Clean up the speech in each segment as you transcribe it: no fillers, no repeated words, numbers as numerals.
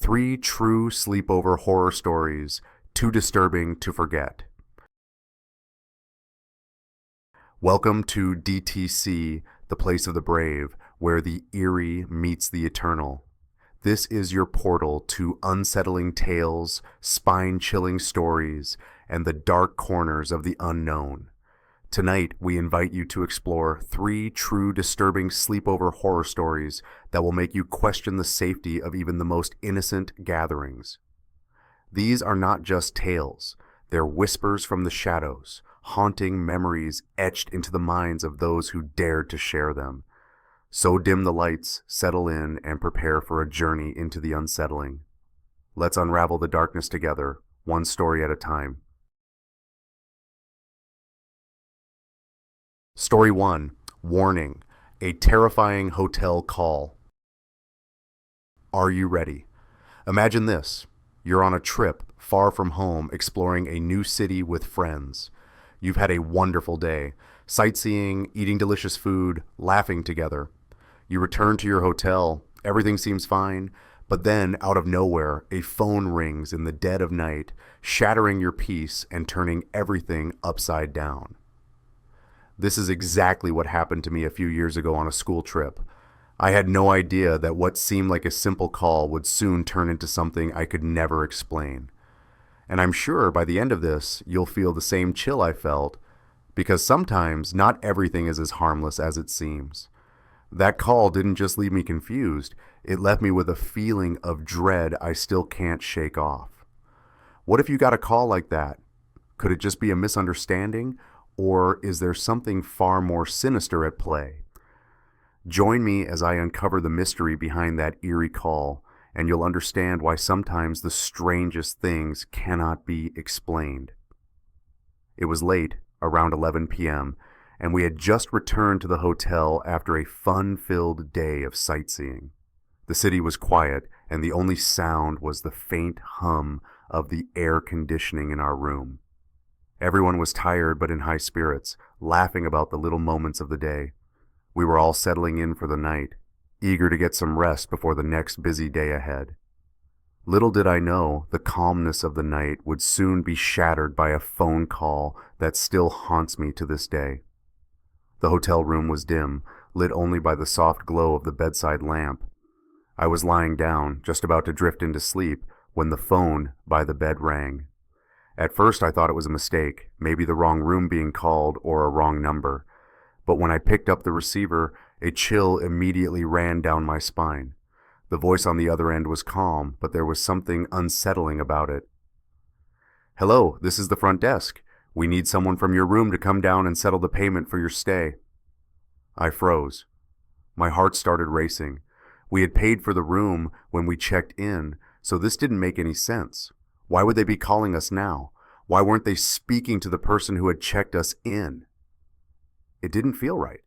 3 true sleepover horror stories, too disturbing to forget. Welcome to DTC, the place of the brave, where the eerie meets the eternal. This is your portal to unsettling tales, spine-chilling stories, and the dark corners of the unknown. Tonight, we invite you to explore 3 true disturbing sleepover horror stories that will make you question the safety of even the most innocent gatherings. These are not just tales, they're whispers from the shadows, haunting memories etched into the minds of those who dared to share them. So dim the lights, settle in, and prepare for a journey into the unsettling. Let's unravel the darkness together, one story at a time. Story 1. Warning. A terrifying hotel call. Are you ready? Imagine this. You're on a trip far from home, exploring a new city with friends. You've had a wonderful day, sightseeing, eating delicious food, laughing together. You return to your hotel, everything seems fine, but then, out of nowhere, a phone rings in the dead of night, shattering your peace and turning everything upside down. This is exactly what happened to me a few years ago on a school trip. I had no idea that what seemed like a simple call would soon turn into something I could never explain. And I'm sure by the end of this, you'll feel the same chill I felt, because sometimes not everything is as harmless as it seems. That call didn't just leave me confused, it left me with a feeling of dread I still can't shake off. What if you got a call like that? Could it just be a misunderstanding? Or is there something far more sinister at play? Join me as I uncover the mystery behind that eerie call, and you'll understand why sometimes the strangest things cannot be explained. It was late, around 11 p.m., and we had just returned to the hotel after a fun-filled day of sightseeing. The city was quiet, and the only sound was the faint hum of the air conditioning in our room. Everyone was tired but in high spirits, laughing about the little moments of the day. We were all settling in for the night, eager to get some rest before the next busy day ahead. Little did I know the calmness of the night would soon be shattered by a phone call that still haunts me to this day. The hotel room was dim, lit only by the soft glow of the bedside lamp. I was lying down, just about to drift into sleep, when the phone by the bed rang. At first I thought it was a mistake, maybe the wrong room being called or a wrong number. But when I picked up the receiver, a chill immediately ran down my spine. The voice on the other end was calm, but there was something unsettling about it. "Hello, this is the front desk. We need someone from your room to come down and settle the payment for your stay." I froze. My heart started racing. We had paid for the room when we checked in, so this didn't make any sense. Why would they be calling us now? Why weren't they speaking to the person who had checked us in? It didn't feel right.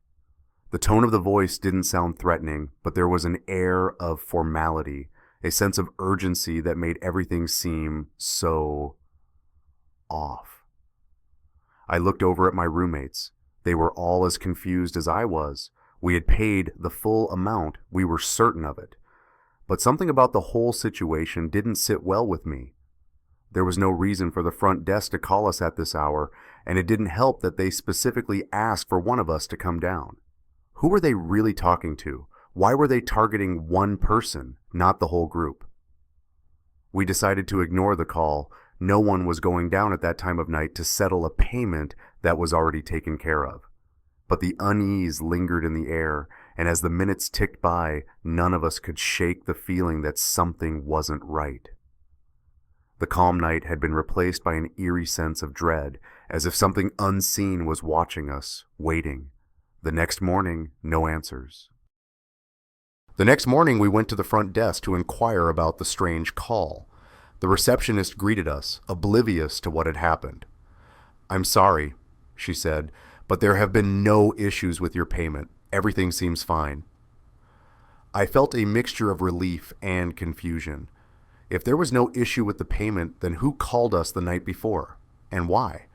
The tone of the voice didn't sound threatening, but there was an air of formality, a sense of urgency that made everything seem so off. I looked over at my roommates. They were all as confused as I was. We had paid the full amount, we were certain of it. But something about the whole situation didn't sit well with me. There was no reason for the front desk to call us at this hour, and it didn't help that they specifically asked for one of us to come down. Who were they really talking to? Why were they targeting one person, not the whole group? We decided to ignore the call. No one was going down at that time of night to settle a payment that was already taken care of. But the unease lingered in the air, and as the minutes ticked by, none of us could shake the feeling that something wasn't right. The calm night had been replaced by an eerie sense of dread, as if something unseen was watching us, waiting. The next morning, no answers. The next morning, we went to the front desk to inquire about the strange call. The receptionist greeted us, oblivious to what had happened. "I'm sorry," she said, "but there have been no issues with your payment. Everything seems fine." I felt a mixture of relief and confusion. If there was no issue with the payment, then who called us the night before? And why?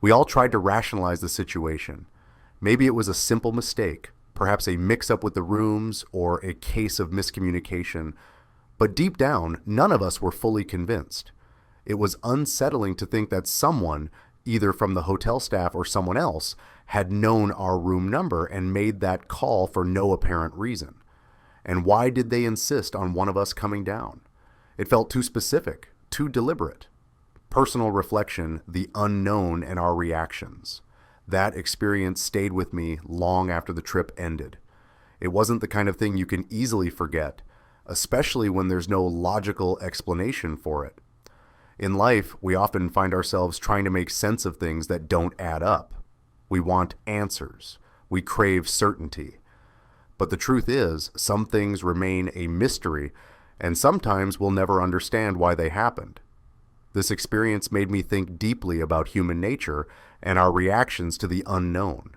We all tried to rationalize the situation. Maybe it was a simple mistake, perhaps a mix-up with the rooms or a case of miscommunication, But deep down, none of us were fully convinced. It was unsettling to think that someone, either from the hotel staff or someone else, had known our room number and made that call for no apparent reason. And why did they insist on one of us coming down? It felt too specific, too deliberate. Personal reflection, the unknown and our reactions. That experience stayed with me long after the trip ended. It wasn't the kind of thing you can easily forget, especially when there's no logical explanation for it. In life, we often find ourselves trying to make sense of things that don't add up. We want answers. We crave certainty. But the truth is, some things remain a mystery, and sometimes we'll never understand why they happened. This experience made me think deeply about human nature and our reactions to the unknown.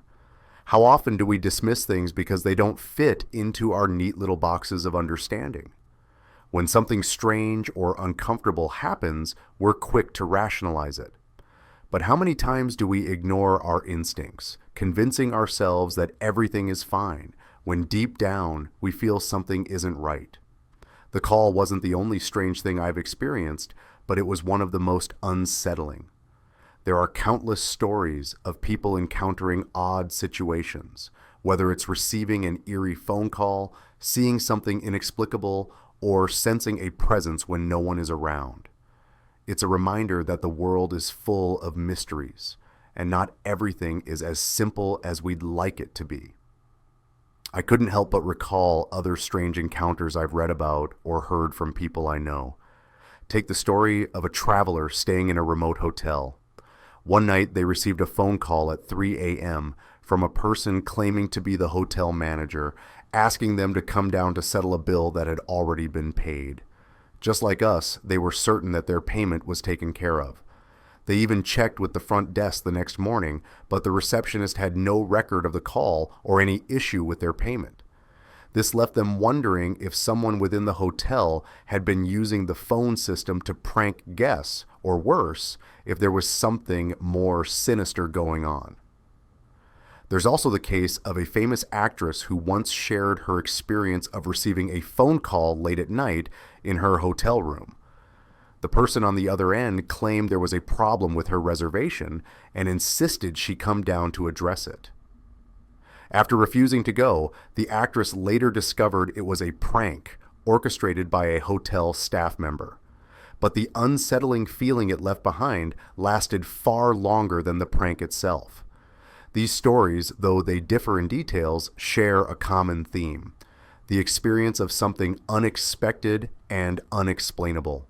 How often do we dismiss things because they don't fit into our neat little boxes of understanding? When something strange or uncomfortable happens, we're quick to rationalize it. But how many times do we ignore our instincts, convincing ourselves that everything is fine, when deep down we feel something isn't right? The call wasn't the only strange thing I've experienced, but it was one of the most unsettling. There are countless stories of people encountering odd situations, whether it's receiving an eerie phone call, seeing something inexplicable, or sensing a presence when no one is around. It's a reminder that the world is full of mysteries, and not everything is as simple as we'd like it to be. I couldn't help but recall other strange encounters I've read about or heard from people I know. Take the story of a traveler staying in a remote hotel. One night they received a phone call at 3 a.m. from a person claiming to be the hotel manager, asking them to come down to settle a bill that had already been paid. Just like us, they were certain that their payment was taken care of. They even checked with the front desk the next morning, but the receptionist had no record of the call or any issue with their payment. This left them wondering if someone within the hotel had been using the phone system to prank guests, or worse, if there was something more sinister going on. There's also the case of a famous actress who once shared her experience of receiving a phone call late at night in her hotel room. The person on the other end claimed there was a problem with her reservation and insisted she come down to address it. After refusing to go, the actress later discovered it was a prank orchestrated by a hotel staff member. But the unsettling feeling it left behind lasted far longer than the prank itself. These stories, though they differ in details, share a common theme: the experience of something unexpected and unexplainable.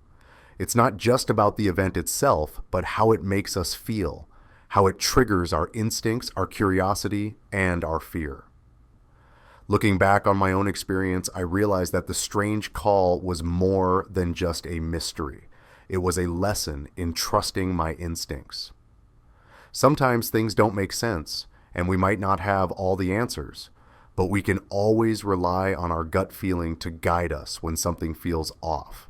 It's not just about the event itself, but how it makes us feel, how it triggers our instincts, our curiosity, and our fear. Looking back on my own experience, I realized that the strange call was more than just a mystery. It was a lesson in trusting my instincts. Sometimes things don't make sense, and we might not have all the answers, but we can always rely on our gut feeling to guide us when something feels off.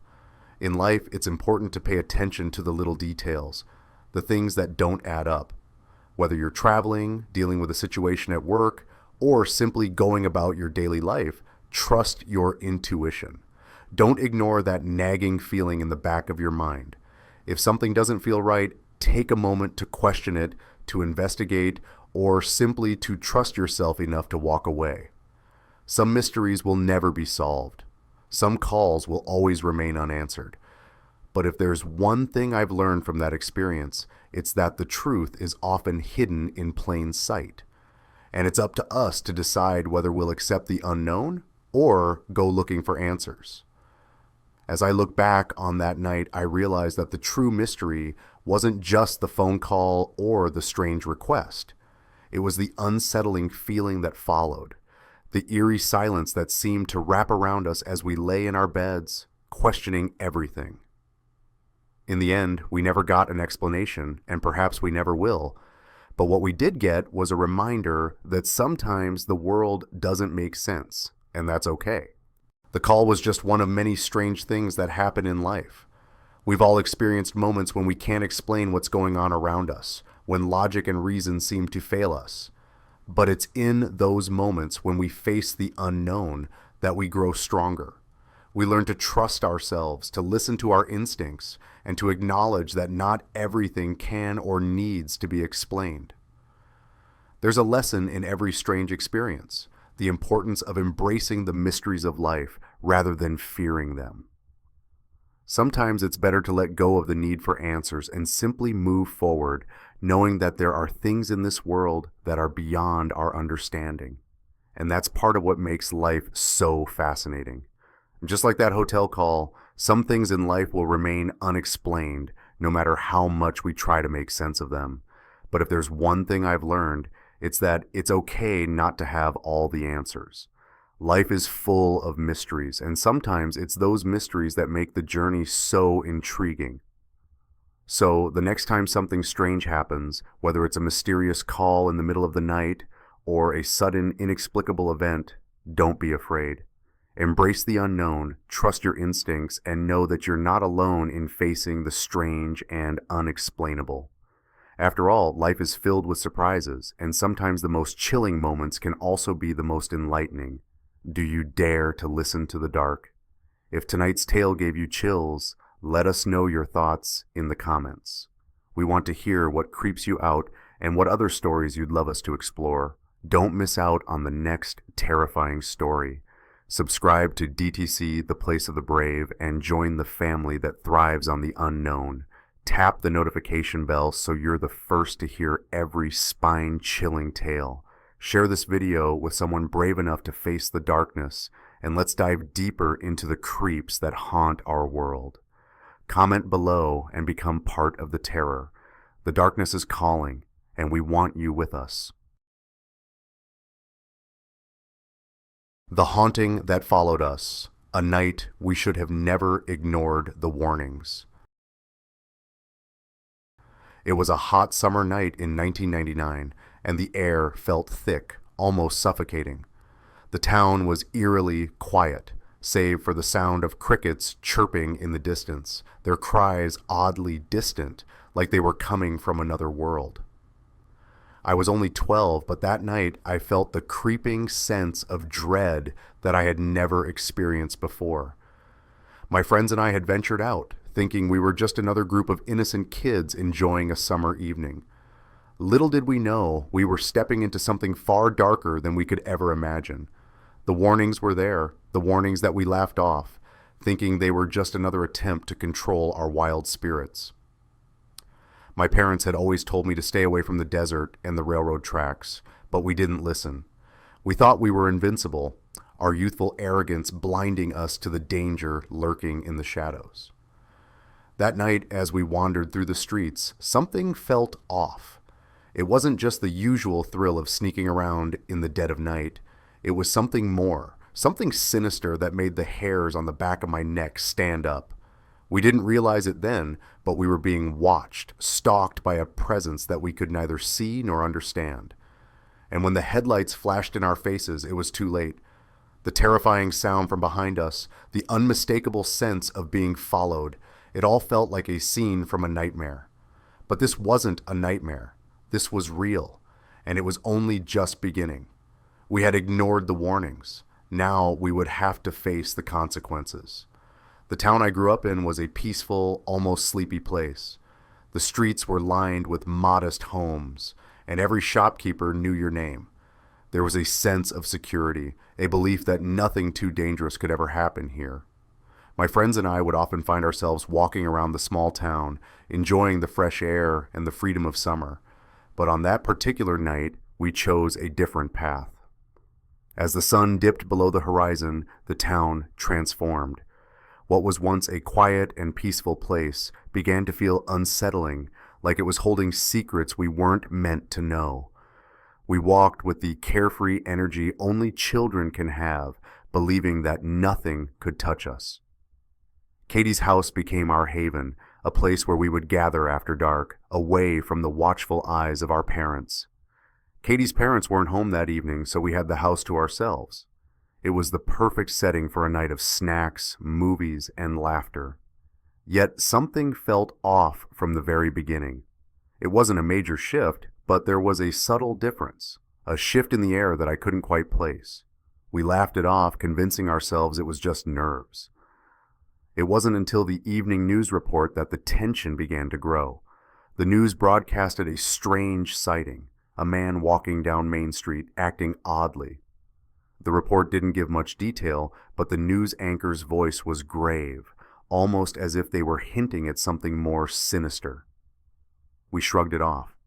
In life, it's important to pay attention to the little details, the things that don't add up. Whether you're traveling, dealing with a situation at work, or simply going about your daily life, trust your intuition. Don't ignore that nagging feeling in the back of your mind. If something doesn't feel right, take a moment to question it, to investigate, or simply to trust yourself enough to walk away. Some mysteries will never be solved. Some calls will always remain unanswered. But if there's one thing I've learned from that experience, it's that the truth is often hidden in plain sight. And it's up to us to decide whether we'll accept the unknown or go looking for answers. As I look back on that night, I realized that the true mystery wasn't just the phone call or the strange request. It was the unsettling feeling that followed, the eerie silence that seemed to wrap around us as we lay in our beds, questioning everything. In the end, we never got an explanation, and perhaps we never will. But what we did get was a reminder that sometimes the world doesn't make sense, and that's okay. The call was just one of many strange things that happen in life. We've all experienced moments when we can't explain what's going on around us, when logic and reason seem to fail us. But it's in those moments when we face the unknown that we grow stronger. We learn to trust ourselves, to listen to our instincts, and to acknowledge that not everything can or needs to be explained. There's a lesson in every strange experience, the importance of embracing the mysteries of life rather than fearing them. Sometimes it's better to let go of the need for answers and simply move forward, knowing that there are things in this world that are beyond our understanding. And that's part of what makes life so fascinating. Just like that hotel call, some things in life will remain unexplained, no matter how much we try to make sense of them. But if there's one thing I've learned, it's that it's okay not to have all the answers. Life is full of mysteries, and sometimes it's those mysteries that make the journey so intriguing. So, the next time something strange happens, whether it's a mysterious call in the middle of the night or a sudden, inexplicable event, don't be afraid. Embrace the unknown, trust your instincts, and know that you're not alone in facing the strange and unexplainable. After all, life is filled with surprises, and sometimes the most chilling moments can also be the most enlightening. Do you dare to listen to the dark? If tonight's tale gave you chills, let us know your thoughts in the comments. We want to hear what creeps you out and what other stories you'd love us to explore. Don't miss out on the next terrifying story. Subscribe to DTC, The Place of the Brave, and join the family that thrives on the unknown. Tap the notification bell so you're the first to hear every spine-chilling tale. Share this video with someone brave enough to face the darkness, and let's dive deeper into the creeps that haunt our world. Comment below and become part of the terror. The darkness is calling, and we want you with us. The haunting that followed us. A night we should have never ignored the warnings. It was a hot summer night in 1999, and the air felt thick, almost suffocating. The town was eerily quiet, save for the sound of crickets chirping in the distance, their cries oddly distant, like they were coming from another world. I was only 12, but that night I felt the creeping sense of dread that I had never experienced before. My friends and I had ventured out, thinking we were just another group of innocent kids enjoying a summer evening. Little did we know we were stepping into something far darker than we could ever imagine. The warnings were there, the warnings that we laughed off, thinking they were just another attempt to control our wild spirits. My parents had always told me to stay away from the desert and the railroad tracks, but we didn't listen. We thought we were invincible, our youthful arrogance blinding us to the danger lurking in the shadows. That night, as we wandered through the streets, something felt off. It wasn't just the usual thrill of sneaking around in the dead of night. It was something more, something sinister that made the hairs on the back of my neck stand up. We didn't realize it then, but we were being watched, stalked by a presence that we could neither see nor understand. And when the headlights flashed in our faces, it was too late. The terrifying sound from behind us, the unmistakable sense of being followed, it all felt like a scene from a nightmare. But this wasn't a nightmare. This was real, and it was only just beginning. We had ignored the warnings. Now we would have to face the consequences. The town I grew up in was a peaceful, almost sleepy place. The streets were lined with modest homes, and every shopkeeper knew your name. There was a sense of security, a belief that nothing too dangerous could ever happen here. My friends and I would often find ourselves walking around the small town, enjoying the fresh air and the freedom of summer. But on that particular night, we chose a different path. As the sun dipped below the horizon, the town transformed. What was once a quiet and peaceful place began to feel unsettling, like it was holding secrets we weren't meant to know. We walked with the carefree energy only children can have, believing that nothing could touch us. Katie's house became our haven, a place where we would gather after dark, away from the watchful eyes of our parents. Katie's parents weren't home that evening, so we had the house to ourselves. It was the perfect setting for a night of snacks, movies, and laughter. Yet something felt off from the very beginning. It wasn't a major shift, but there was a subtle difference, a shift in the air that I couldn't quite place. We laughed it off, convincing ourselves it was just nerves. It wasn't until the evening news report that the tension began to grow. The news broadcasted a strange sighting, a man walking down Main Street acting oddly. The report didn't give much detail, but the news anchor's voice was grave, almost as if they were hinting at something more sinister. We shrugged it off.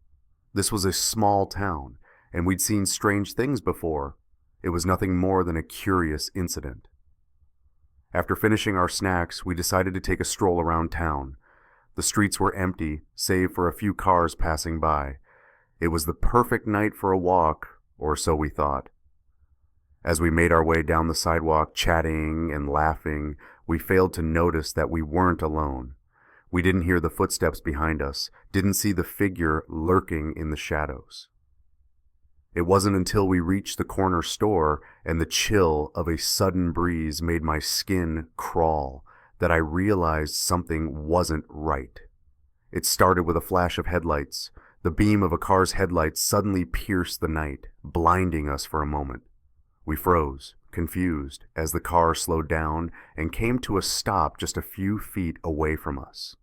This was a small town, and we'd seen strange things before. It was nothing more than a curious incident. After finishing our snacks, we decided to take a stroll around town. The streets were empty, save for a few cars passing by. It was the perfect night for a walk, or so we thought. As we made our way down the sidewalk, chatting and laughing, we failed to notice that we weren't alone. We didn't hear the footsteps behind us, didn't see the figure lurking in the shadows. It wasn't until we reached the corner store and the chill of a sudden breeze made my skin crawl that I realized something wasn't right. It started with a flash of headlights. The beam of a car's headlights suddenly pierced the night, blinding us for a moment. We froze, confused, as the car slowed down and came to a stop just a few feet away from us.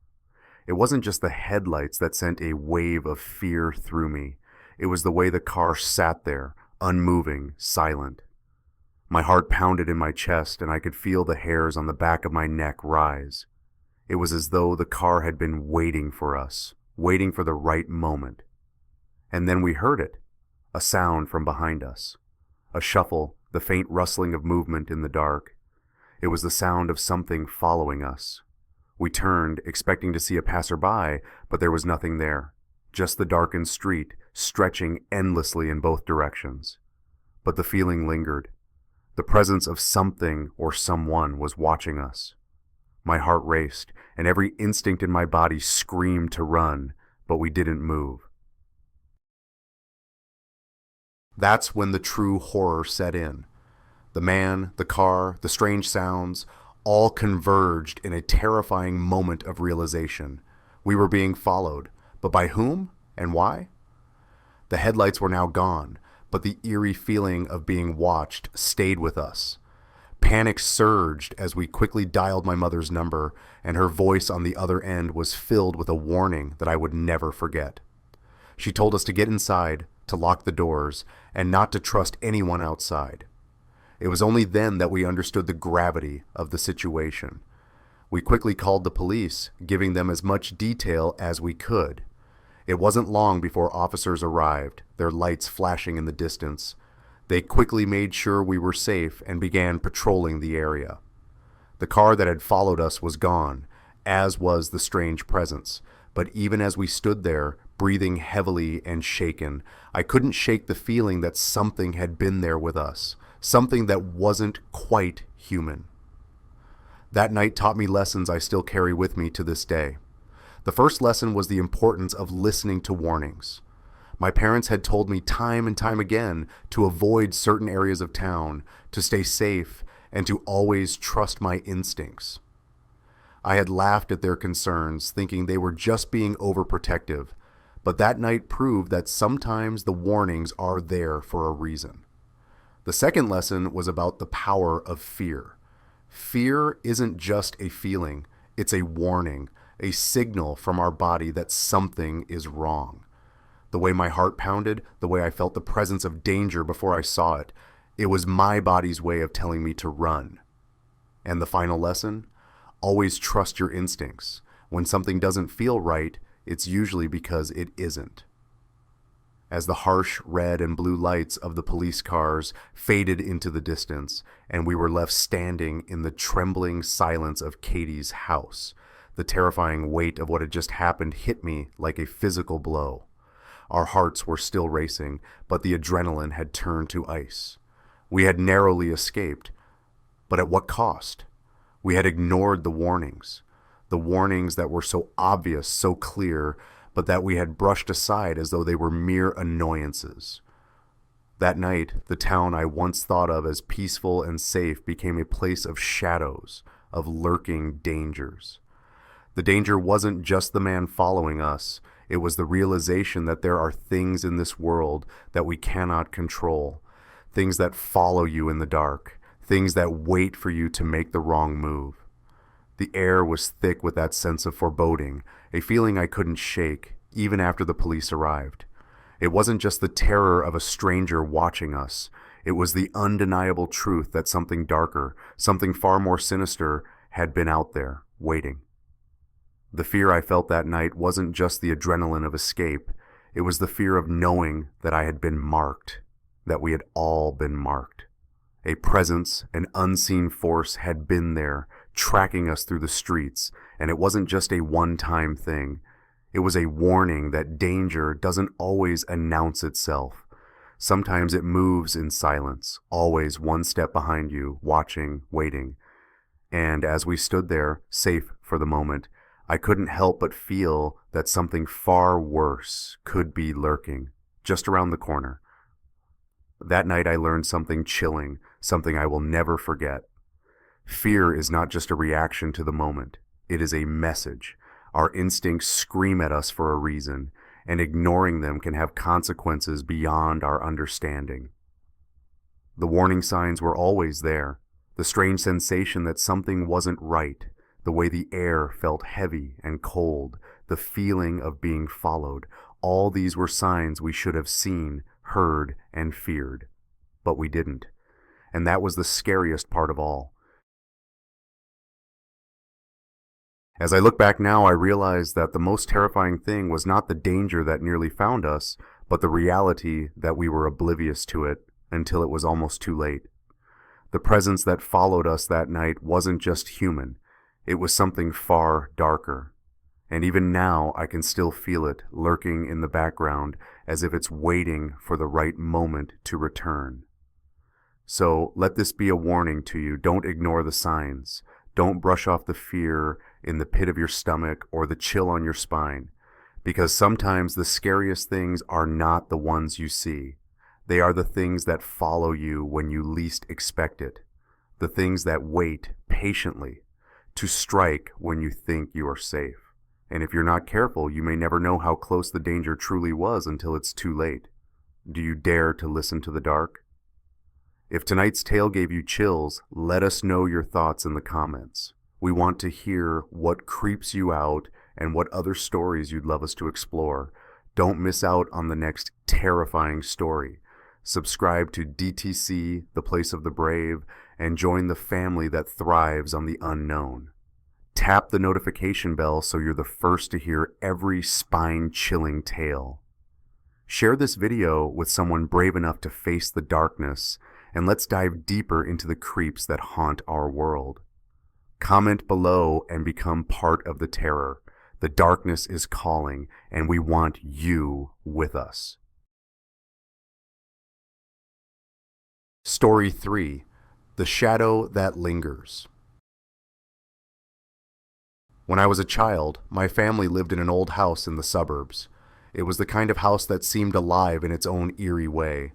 It wasn't just the headlights that sent a wave of fear through me. It was the way the car sat there, unmoving, silent. My heart pounded in my chest, and I could feel the hairs on the back of my neck rise. It was as though the car had been waiting for us, waiting for the right moment. And then we heard it, a sound from behind us. A shuffle, the faint rustling of movement in the dark. It was the sound of something following us. We turned, expecting to see a passerby, but there was nothing there. Just the darkened street, stretching endlessly in both directions. But the feeling lingered. The presence of something or someone was watching us. My heart raced, and every instinct in my body screamed to run, but we didn't move. That's when the true horror set in. The man, the car, the strange sounds, all converged in a terrifying moment of realization. We were being followed, but by whom and why? The headlights were now gone, but the eerie feeling of being watched stayed with us. Panic surged as we quickly dialed my mother's number, and her voice on the other end was filled with a warning that I would never forget. She told us to get inside, to lock the doors, and not to trust anyone outside. It was only then that we understood the gravity of the situation. We quickly called the police, giving them as much detail as we could. It wasn't long before officers arrived, their lights flashing in the distance. They quickly made sure we were safe and began patrolling the area. The car that had followed us was gone, as was the strange presence. But even as we stood there, breathing heavily and shaken, I couldn't shake the feeling that something had been there with us, something that wasn't quite human. That night taught me lessons I still carry with me to this day. The first lesson was the importance of listening to warnings. My parents had told me time and time again to avoid certain areas of town, to stay safe, and to always trust my instincts. I had laughed at their concerns, thinking they were just being overprotective, but that night proved that sometimes the warnings are there for a reason. The second lesson was about the power of fear. Fear isn't just a feeling, it's a warning, a signal from our body that something is wrong. The way my heart pounded, the way I felt the presence of danger before I saw it, it was my body's way of telling me to run. And the final lesson? Always trust your instincts. When something doesn't feel right, it's usually because it isn't. As the harsh red and blue lights of the police cars faded into the distance, and we were left standing in the trembling silence of Katie's house, the terrifying weight of what had just happened hit me like a physical blow. Our hearts were still racing, but the adrenaline had turned to ice. We had narrowly escaped, but at what cost? We had ignored the warnings that were so obvious, so clear, but that we had brushed aside as though they were mere annoyances. That night, the town I once thought of as peaceful and safe became a place of shadows, of lurking dangers. The danger wasn't just the man following us. It was the realization that there are things in this world that we cannot control, things that follow you in the dark, things that wait for you to make the wrong move. The air was thick with that sense of foreboding, a feeling I couldn't shake, even after the police arrived. It wasn't just the terror of a stranger watching us. It was the undeniable truth that something darker, something far more sinister, had been out there, waiting. The fear I felt that night wasn't just the adrenaline of escape. It was the fear of knowing that I had been marked, that we had all been marked. A presence, an unseen force had been there, tracking us through the streets, and it wasn't just a one-time thing. It was a warning that danger doesn't always announce itself. Sometimes it moves in silence, always one step behind you, watching, waiting. And as we stood there, safe for the moment, I couldn't help but feel that something far worse could be lurking, just around the corner. That night I learned something chilling, something I will never forget. Fear is not just a reaction to the moment. It is a message. Our instincts scream at us for a reason, and ignoring them can have consequences beyond our understanding. The warning signs were always there. The strange sensation that something wasn't right, the way the air felt heavy and cold, the feeling of being followed. All these were signs we should have seen, heard, and feared. But we didn't. And that was the scariest part of all. As I look back now, I realize that the most terrifying thing was not the danger that nearly found us, but the reality that we were oblivious to it until it was almost too late. The presence that followed us that night wasn't just human. It was something far darker. And even now, I can still feel it lurking in the background as if it's waiting for the right moment to return. So let this be a warning to you. Don't ignore the signs. Don't brush off the fear in the pit of your stomach or the chill on your spine, because sometimes the scariest things are not the ones you see. They are the things that follow you when you least expect it, the things that wait patiently to strike when you think you are safe. And if you're not careful, you may never know how close the danger truly was until it's too late. Do you dare to listen to the dark? If tonight's tale gave you chills, let us know your thoughts in the comments. We want to hear what creeps you out and what other stories you'd love us to explore. Don't miss out on the next terrifying story. Subscribe to DTC, The Place of the Brave, and join the family that thrives on the unknown. Tap the notification bell so you're the first to hear every spine-chilling tale. Share this video with someone brave enough to face the darkness, and let's dive deeper into the creeps that haunt our world. Comment below and become part of the terror. The darkness is calling, and we want you with us. Story 3. The Shadow That Lingers. When I was a child, my family lived in an old house in the suburbs. It was the kind of house that seemed alive in its own eerie way.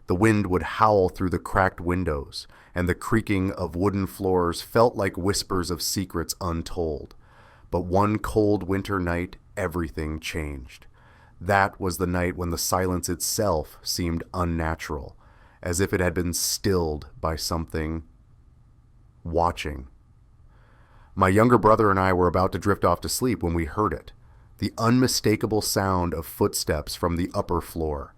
The wind would howl through the cracked windows, and the creaking of wooden floors felt like whispers of secrets untold. But one cold winter night, everything changed. That was the night when the silence itself seemed unnatural, as if it had been stilled by something watching. My younger brother and I were about to drift off to sleep when we heard it, the unmistakable sound of footsteps from the upper floor.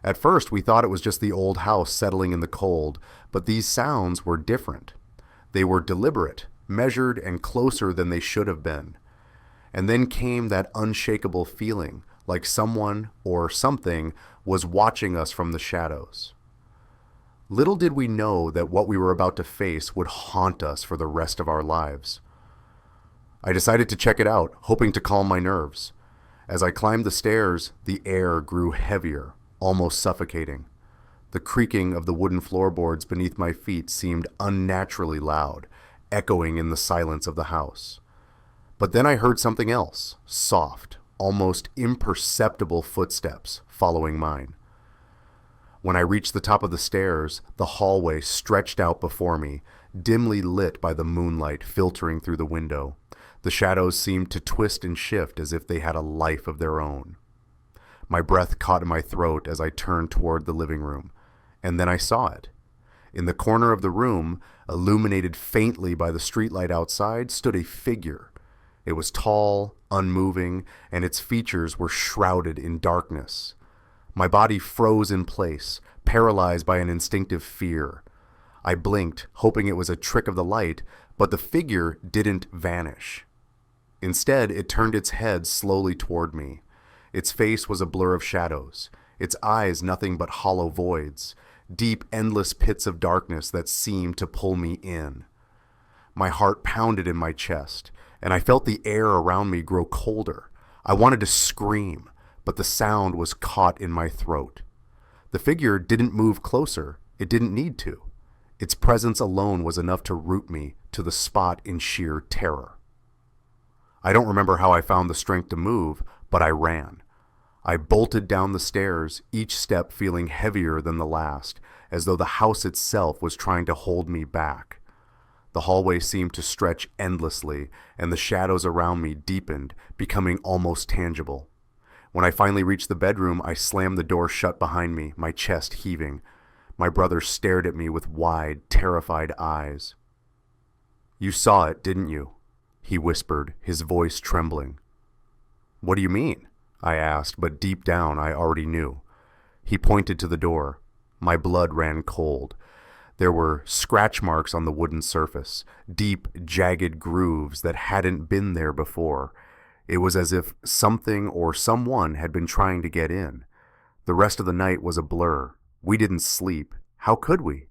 At first, we thought it was just the old house settling in the cold, but these sounds were different. They were deliberate, measured, and closer than they should have been. And then came that unshakable feeling, like someone or something was watching us from the shadows. Little did we know that what we were about to face would haunt us for the rest of our lives. I decided to check it out, hoping to calm my nerves. As I climbed the stairs, the air grew heavier, almost suffocating. The creaking of the wooden floorboards beneath my feet seemed unnaturally loud, echoing in the silence of the house. But then I heard something else, soft, almost imperceptible footsteps following mine. When I reached the top of the stairs, the hallway stretched out before me, dimly lit by the moonlight filtering through the window. The shadows seemed to twist and shift as if they had a life of their own. My breath caught in my throat as I turned toward the living room, and then I saw it. In the corner of the room, illuminated faintly by the streetlight outside, stood a figure. It was tall, unmoving, and its features were shrouded in darkness. My body froze in place, paralyzed by an instinctive fear. I blinked, hoping it was a trick of the light, but the figure didn't vanish. Instead, it turned its head slowly toward me. Its face was a blur of shadows, its eyes nothing but hollow voids, deep, endless pits of darkness that seemed to pull me in. My heart pounded in my chest, and I felt the air around me grow colder. I wanted to scream, but the sound was caught in my throat. The figure didn't move closer. It didn't need to. Its presence alone was enough to root me to the spot in sheer terror. I don't remember how I found the strength to move, but I ran. I bolted down the stairs, each step feeling heavier than the last, as though the house itself was trying to hold me back. The hallway seemed to stretch endlessly, and the shadows around me deepened, becoming almost tangible. When I finally reached the bedroom, I slammed the door shut behind me, my chest heaving. My brother stared at me with wide, terrified eyes. "You saw it, didn't you?" he whispered, his voice trembling. "What do you mean?" I asked, but deep down I already knew. He pointed to the door. My blood ran cold. There were scratch marks on the wooden surface, deep, jagged grooves that hadn't been there before. It was as if something or someone had been trying to get in. The rest of the night was a blur. We didn't sleep. How could we?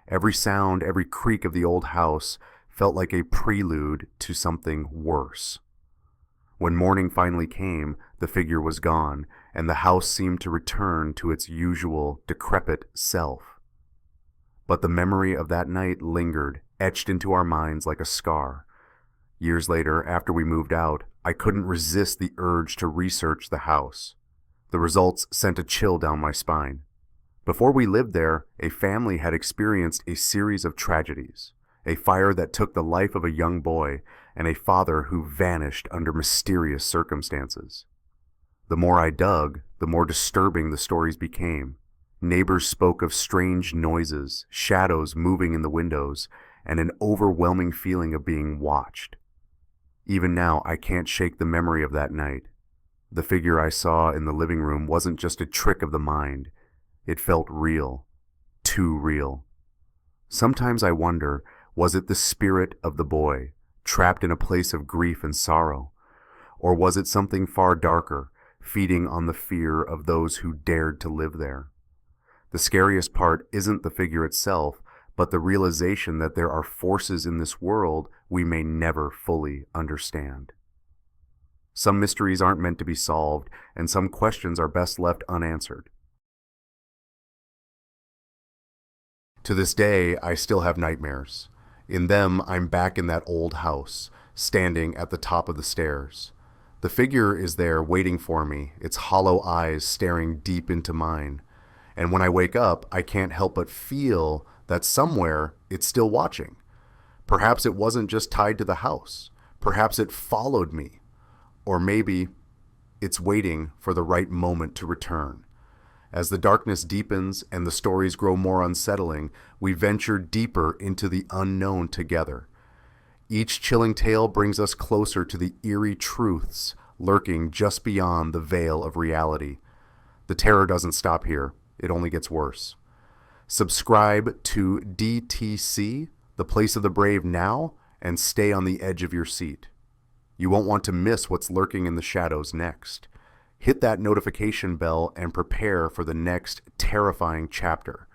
Every sound, every creak of the old house felt like a prelude to something worse. When morning finally came, the figure was gone, and the house seemed to return to its usual decrepit self. But the memory of that night lingered, etched into our minds like a scar. Years later, after we moved out, I couldn't resist the urge to research the house. The results sent a chill down my spine. Before we lived there, a family had experienced a series of tragedies. A fire that took the life of a young boy, and a father who vanished under mysterious circumstances. The more I dug, the more disturbing the stories became. Neighbors spoke of strange noises, shadows moving in the windows, and an overwhelming feeling of being watched. Even now, I can't shake the memory of that night. The figure I saw in the living room wasn't just a trick of the mind. It felt real. Too real. Sometimes I wonder, was it the spirit of the boy, trapped in a place of grief and sorrow? Or was it something far darker, feeding on the fear of those who dared to live there? The scariest part isn't the figure itself, but the realization that there are forces in this world we may never fully understand. Some mysteries aren't meant to be solved, and some questions are best left unanswered. To this day, I still have nightmares. In them, I'm back in that old house, standing at the top of the stairs. The figure is there waiting for me, its hollow eyes staring deep into mine. And when I wake up, I can't help but feel that somewhere it's still watching. Perhaps it wasn't just tied to the house. Perhaps it followed me. Or maybe it's waiting for the right moment to return. As the darkness deepens and the stories grow more unsettling, we venture deeper into the unknown together. Each chilling tale brings us closer to the eerie truths lurking just beyond the veil of reality. The terror doesn't stop here. It only gets worse. Subscribe to DTC, The Place of the Brave now, and stay on the edge of your seat. You won't want to miss what's lurking in the shadows next. Hit that notification bell and prepare for the next terrifying chapter.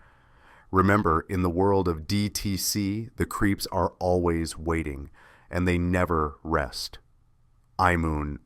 Remember, in the world of DTC, the creeps are always waiting, and they never rest. iMoon